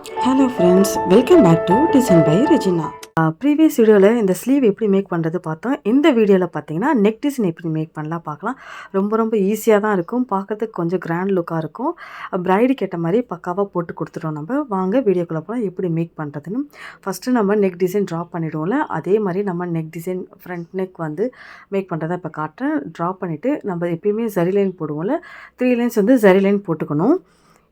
Hello friends, welcome back to design by Regina. Previous வீடியோவில் இந்த sleeve எப்படி make பண்ணுறது பார்த்தோம். இந்த வீடியோவில் பார்த்தீங்கன்னா நெக் டிசைன் எப்படி மேக் பண்ணலாம் பார்க்கலாம். ரொம்ப ரொம்ப ஈஸியாக தான் இருக்கும், பார்க்கறதுக்கு கொஞ்சம் கிராண்ட் லுக்காக இருக்கும். பிரைடுக்கு ஏற்ற மாதிரி பக்காவாக போட்டு கொடுத்துட்டோம். நம்ம வாங்க வீடியோக்குள்ளே போகலாம் எப்படி மேக் பண்ணுறதுன்னு. ஃபஸ்ட்டு நம்ம நெக் டிசைன் ட்ரா பண்ணிவிடுவோம்ல, அதே மாதிரி நம்ம நெக் டிசைன் ஃப்ரண்ட் நெக் வந்து மேக் பண்ணுறதை இப்போ காட்டுறேன். ட்ரா பண்ணிவிட்டு நம்ம எப்பயுமே ஜரி லைன் போடுவோம்ல, 3 லைன்ஸ் வந்து ஜரி லைன் போட்டுக்கணும்.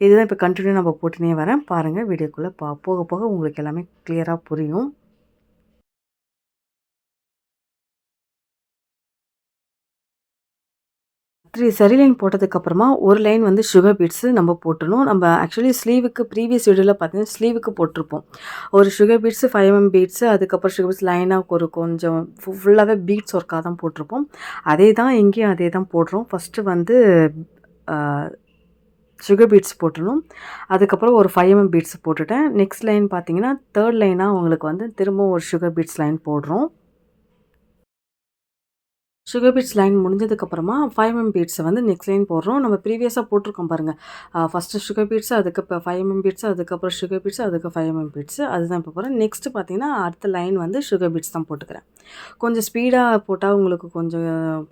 இதுதான் இப்போ கண்டினியூ நம்ம போட்டுனே வரேன். பாருங்கள் வீடியோக்குள்ளே போக போக உங்களுக்கு எல்லாமே கிளியராக புரியும். சரி லைன் போட்டதுக்கப்புறமா ஒரு லைன் வந்து சுகர் பீட்ஸு நம்ம போட்டணும். நம்ம ஆக்சுவலி ஸ்லீவுக்கு ப்ரீவியஸ் வீடியோவில் பார்த்தீங்கன்னா ஸ்லீவுக்கு போட்டிருப்போம். ஒரு சுகர் பீட்ஸு 5 பீட்ஸு, அதுக்கப்புறம் சுகர் பீட்ஸ் லைனாக ஒரு கொஞ்சம் ஃபுல்லாகவே பீட்ஸ் ஒர்க்காக தான் போட்டிருப்போம். அதே தான் இங்கேயும் அதே தான் போடுறோம். ஃபஸ்ட்டு வந்து சுகர் பீட்ஸ் போட்டுடணும். அதுக்கப்புறம் ஒரு 5 பீட்ஸ் போட்டுட்டேன். நெக்ஸ்ட் லைன் பார்த்தீங்கன்னா 3rd லைனாக உங்களுக்கு வந்து திரும்ப ஒரு சுகர் பீட்ஸ் லைன் போடுறோம். சுகர் பீட்ஸ் லைன் முடிஞ்சதுக்கப்புறமா 5 பீட்ஸை வந்து நெக்ஸ்ட் லைன் போடுறோம். நம்ம ப்ரீவியஸாக போட்டிருக்கோம் பாருங்கள். ஃபஸ்ட்டு சுகர் பீட்ஸு, அதுக்கு இப்போ 5 பீட்ஸு, அதுக்கப்புறம் சுகர் பீட்ஸு, அதுக்கு 5 பீட்ஸு, அதுதான் இப்போ போகிறேன். நெக்ஸ்ட்டு பார்த்தீங்கன்னா அடுத்த லைன் வந்து சுகர் பீட்ஸ் தான் போட்டுக்கிறேன். கொஞ்சம் ஸ்பீடாக போட்டால் உங்களுக்கு கொஞ்சம்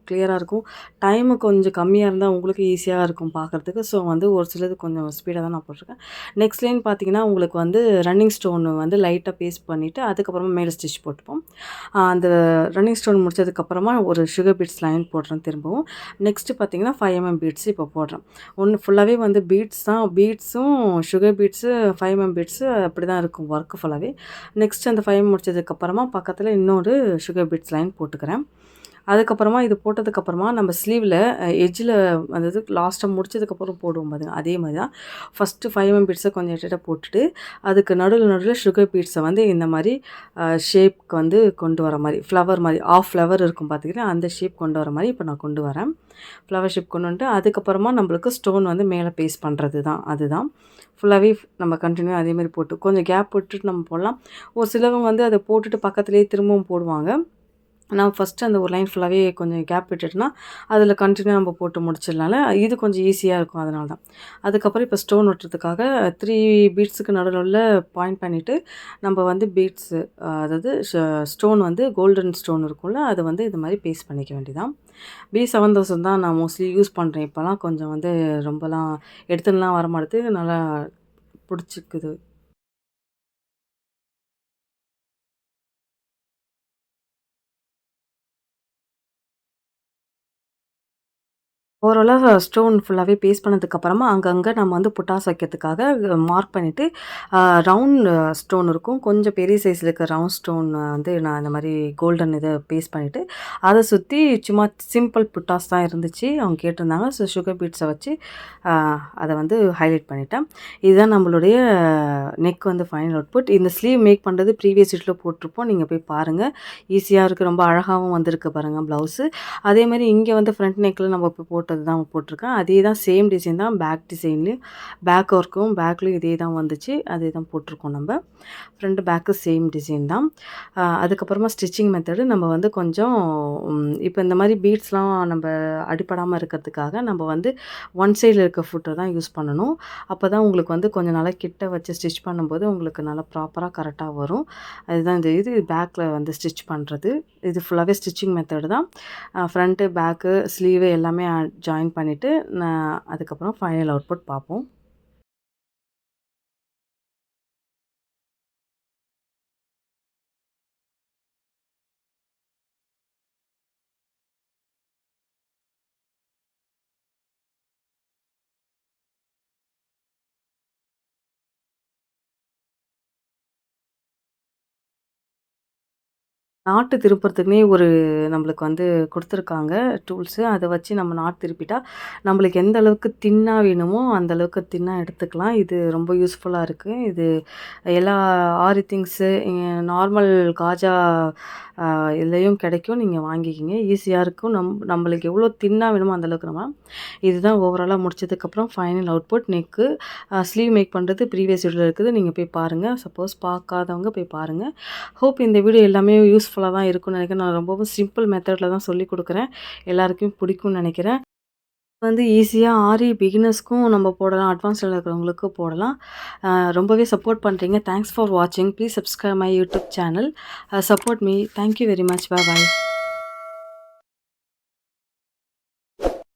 கிளியராக இருக்கும். டைமு கொஞ்சம் கம்மியாக இருந்தால் உங்களுக்கு ஈஸியாக இருக்கும் பார்க்குறதுக்கு. ஸோ வந்து ஒரு சிலது கொஞ்சம் ஸ்பீடாக தான் நான் போட்டிருக்கேன். நெக்ஸ்ட் லைன் பார்த்தீங்கன்னா உங்களுக்கு வந்து ரன்னிங் ஸ்டோன் வந்து லைட்டாக பேஸ்ட் பண்ணிவிட்டு அதுக்கப்புறமா மேலே ஸ்டிச் போட்டுப்போம். அந்த ரன்னிங் ஸ்டோன் முடிச்சதுக்கப்புறமா ஒரு சுகர் பீட்ஸ் லைன் போடுறேன் திரும்பவும். நெக்ஸ்ட்டு பார்த்தீங்கன்னா 5 பீட்ஸ் இப்போ போடுறேன். ஒன்று ஃபுல்லாகவே வந்து பீட்ஸ் தான், பீட்ஸும் சுகர் பீட்ஸு 5 பீட்ஸு அப்படி தான் இருக்கும் ஒர்க்கு ஃபுல்லாகவே. நெக்ஸ்ட் அந்த 5 முடிச்சதுக்கப்புறமா பக்கத்தில் இன்னொரு சுகர் பீட்ஸ் லைன் போட்டுக்கிறேன். அதுக்கப்புறமா இது போட்டதுக்கப்புறமா நம்ம ஸ்லீவில் எட்ஜில் அதாவது லாஸ்ட்டாக முடிச்சதுக்கப்புறம் போடுவோம் பாருங்க, அதே மாதிரி தான் ஃபஸ்ட்டு 5 பீட்ஸை கொஞ்சம் எட்ட போட்டுட்டு அதுக்கு நடுவில் சுகர் பீட்ஸை வந்து இந்த மாதிரி ஷேப்க்கு வந்து கொண்டு வர மாதிரி ஃப்ளவர் மாதிரி ஆஃப் ஃப்ளவர் இருக்கும் பார்த்திங்கன்னா, அந்த ஷேப் கொண்டு வர மாதிரி இப்போ நான் கொண்டு வரேன். ஃப்ளவர் ஷேப் கொண்டு வந்துட்டு அதுக்கப்புறமா நம்மளுக்கு ஸ்டோன் வந்து மேலே பேஸ்ட் பண்ணுறது தான், அதுதான் ஃபுல்லாகவே நம்ம கண்டினியூ அதேமாதிரி போட்டு கொஞ்சம் கேப் போட்டுட்டு நம்ம போடலாம். ஒரு சிலவங்க வந்து அதை போட்டுட்டு பக்கத்துலேயே திரும்பவும் போடுவாங்க. நான் ஃபஸ்ட்டு அந்த ஒரு லைன் ஃபுல்லாகவே கொஞ்சம் கேப் விட்டுட்டேன்னா அதில் கண்டினியூ நம்ம போட்டு முடிச்சிடனால இது கொஞ்சம் ஈஸியாக இருக்கும், அதனால தான். அதுக்கப்புறம் இப்போ ஸ்டோன் ஒட்டுறதுக்காக 3 பீட்ஸுக்கு நடுவில் பாயிண்ட் பண்ணிவிட்டு நம்ம வந்து பீட்ஸு அதாவது ஸ்டோன் வந்து கோல்டன் ஸ்டோன் இருக்கும்ல, அதை வந்து இது மாதிரி பேஸ்ட் பண்ணிக்க வேண்டியதான். B7000 தான் நான் மோஸ்ட்லி யூஸ் பண்ணுறேன். இப்போலாம் கொஞ்சம் வந்து ரொம்பலாம் எடுத்துலாம் வர மாட்டேது, நல்லா பிடிச்சிக்குது. ஓரளவு ஸ்டோன் ஃபுல்லாகவே பேஸ்ட் பண்ணதுக்கப்புறமா அங்கங்கே நம்ம வந்து புட்டாஸ் வைக்கிறதுக்காக மார்க் பண்ணிவிட்டு ரவுண்ட் ஸ்டோன் இருக்கும். கொஞ்சம் பெரிய சைஸில் இருக்க ரவுண்ட் ஸ்டோன் வந்து நான் இந்த மாதிரி கோல்டன் இதை பேஸ்ட் பண்ணிவிட்டு அதை சுற்றி சும்மா சிம்பிள் புட்டாஸ் தான் இருந்துச்சு, அவங்க கேட்டிருந்தாங்க. ஸோ சுகர் பீட்ஸை வச்சு அதை வந்து ஹைலைட் பண்ணிட்டேன். இதுதான் நம்மளுடைய நெக் வந்து ஃபைனல் அவுட்புட். இந்த ஸ்லீவ் மேக் பண்ணுறது ப்ரீவியஸ் வீட்டில் போட்டிருப்போம், நீங்கள் போய் பாருங்கள். ஈஸியாக இருக்குது, ரொம்ப அழகாகவும் வந்திருக்கு பாருங்கள் ப்ளவுஸு. அதேமாதிரி இங்கே வந்து ஃப்ரண்ட் நெக்கில் நம்ம இப்போ போட்டது தான் போட்டிருக்கேன். அதே தான் சேம் டிசைன் தான் பேக் டிசைன்லேயும், பேக் ஒர்க்கும் பேக்லேயும் இதே தான் வந்துச்சு, அதே தான் போட்டிருக்கோம் நம்ம. ஃப்ரண்ட் பேக்கு சேம் டிசைன் தான். அதுக்கப்புறமா ஸ்டிச்சிங் மெத்தடு நம்ம வந்து கொஞ்சம் இப்போ இந்த மாதிரி பீட்ஸ்லாம் நம்ம அடிப்படாமல் இருக்கிறதுக்காக நம்ம வந்து ஒன் சைடில் இருக்க ஃபுட்டை தான் யூஸ் பண்ணணும். அப்போ தான் உங்களுக்கு வந்து கொஞ்சம் நல்லா கிட்ட வச்சு ஸ்டிச் பண்ணும்போது உங்களுக்கு நல்லா ப்ராப்பராக கரெக்டாக வரும். அதுதான் இது பேக்கில் வந்து ஸ்டிச் பண்ணுறது. இது ஃபுல்லாகவே ஸ்டிச்சிங் மெத்தடு தான். ஃப்ரண்ட்டு பேக்கு ஸ்லீவு எல்லாமே ஜாயின் பண்ணிவிட்டு நான் அதுக்கப்புறம் ஃபைனல் அவுட்புட் பார்ப்போம். நாட்டு திருப்புறதுக்குன்னே ஒரு நம்மளுக்கு வந்து கொடுத்துருக்காங்க டூல்ஸு. அதை வச்சு நம்ம நாட் திருப்பிட்டா நம்மளுக்கு எந்த அளவுக்கு தின்னா வேணுமோ அந்த அளவுக்கு தின்னா எடுத்துக்கலாம். இது ரொம்ப யூஸ்ஃபுல்லாக இருக்குது. இது எல்லா ஆரி திங்ஸு நார்மல் காஜா இதுலேயும் கிடைக்கும், நீங்கள் வாங்கிக்கிங்க. ஈஸியாக இருக்கும். நம்மளுக்கு எவ்வளோ தின்னா வேணுமோ அந்த அளவுக்கு நம்ம இதுதான் ஓவராலாக முடிச்சதுக்கப்புறம் final output neck. Sleeve make பண்ணுறது ப்ரீவியஸ் வீடியோவில் இருக்குது, நீங்கள் போய் பாருங்கள். சப்போஸ் பார்க்காதவங்க போய் பாருங்கள். ஹோப் இந்த வீடியோ எல்லாமே யூஸ்ஃபுல்லாக தான் இருக்கும்னு நினைக்கிறேன். நான் ரொம்பவும் சிம்பிள் மெத்தடில் தான் சொல்லிக் கொடுக்குறேன். எல்லாருக்கும் பிடிக்கும்னு நினைக்கிறேன். வந்து ஈஸியா ஆரி பிகினர்ஸ்க்கும் நம்ம போடலாம். அட்வான்ஸ்ல இருக்கிறவங்களுக்கும் போடலாம். ரொம்பவே சப்போர்ட் பண்றீங்க. தேங்க்ஸ் ஃபார் வாட்சிங். Please subscribe my YouTube channel. Support me. Thank you very much. Bye.